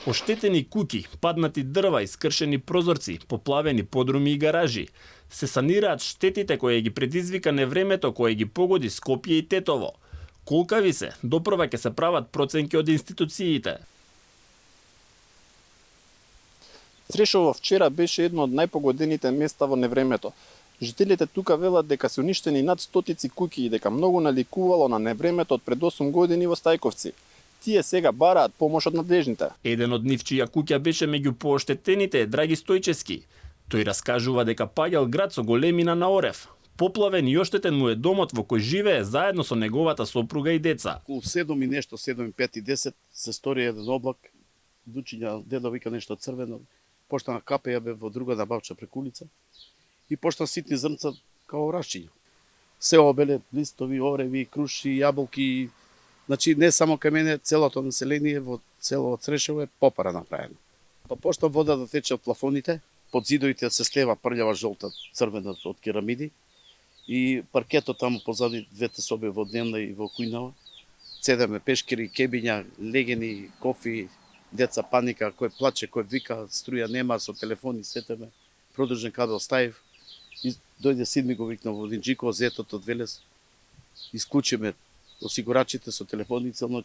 Оштетени куќи, паднати дрва и скршени прозорци, поплавени подруми и гаражи. Се санираат штетите кои ги предизвика невремето кое ги погоди Скопје и Тетово. Колкави се, допрва ќе се прават проценки од институциите. Црешово вчера беше едно од најпогодените места во невремето. Жителите тука велат дека се уништени над стотици куќи и дека многу наликувало на невремето од пред 8 години во Стајковци. Тие сега бараат помош од надлежните. Еден од нив чија куќа беше меѓу пооштетените е Драги Стојчевски. Тој раскажува дека паѓал град со големина на орев. Поплавен и оштетен му е домот во кој живее заедно со неговата сопруга и деца. Околу 7 и нешто, 7 и 5 и 10 се стори еден облак. Дучиња дедо вика нешто црвено. Почна на капе ја бе во друга набавча преку улица. И почна ситни зрнца као рашчиња. Се обеле, листови, ореви, круши, јаболки. Значи не само кај мене, целото население во цело Црешево е попара направено. Па почна вода да тече од плафоните, под зидовите се слева прљава жолта, црвена од керамиди и паркетот таму позади двете соби во дневна и во кујнава. Цедеме пешкери, кебиња, легени, кофи, деца паника, кој плаче, кој вика, струја нема, со телефони сетеме, продржен кабел ставив. И дојде Сидми го викна во Динџико, зетот од Велес, исклучиме осигурачите со телефони, целно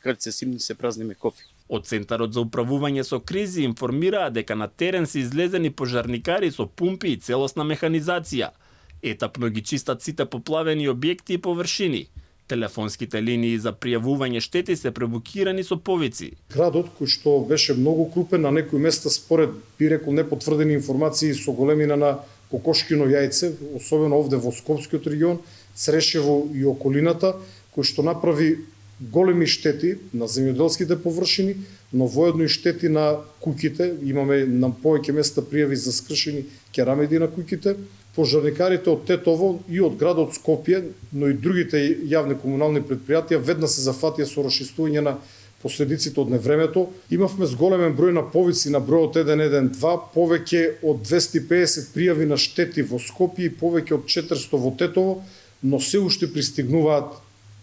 крце симни се празниме кофи. Од Центарот за управување со кризи информираа дека на терен се излезени пожарникари со пумпи и целосна механизација. Етапно ги чистат сите поплавени објекти и површини. Телефонските линии за пријавување штети се пребукирани со повици. Градот, кој што беше многу крупен, на некои места според, би рекол, непотврдени информации со големина на кокошкино јајце, особено овде во Скопскиот регион, Црешево и околината, кој што направи големи штети на земјоделските површини, но воедно и штети на куќите. Имаме на повеќе места пријави за скршени керамиди на куќите. Пожарникарите од Тетово и од градот Скопје, но и другите јавни комунални предпријатија веднаш се зафатија со расчистување на последиците од невремето. Имавме зголемен број на повици на бројот 112, повеќе од 250 пријави на штети во Скопје и повеќе од 400 во Тетово, но се уште пристигнуваат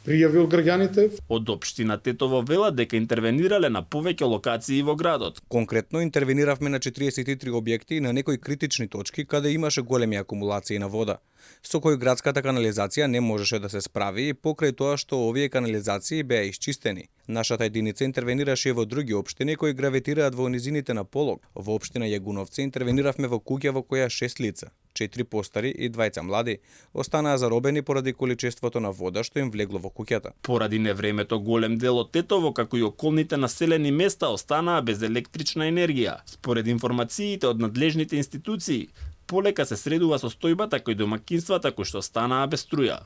пријави од граѓаните. Од општина Тетово велат дека интервенирале на повеќе локации во градот. Конкретно интервениравме на 43 објекти и на некои критични точки каде имаше големи акумулации на вода, со кои градската канализација не можеше да се справи и покрај тоа што овие канализации беа исчистени. Нашата единица интервенираше и во други општини кои гравитираат во низините на Полог. Во општина Јагуновци интервениравме во куќа во која 6 лица, 4 постари и 2 млади, останаа заробени поради количеството на вода што им влегло во куќата. Поради невремето голем дел од Тетово, како и околните населени места, останаа без електрична енергија. Според информациите од надлежните институции, полека се средува состојбата кои домакинствата кои што останаа без струја.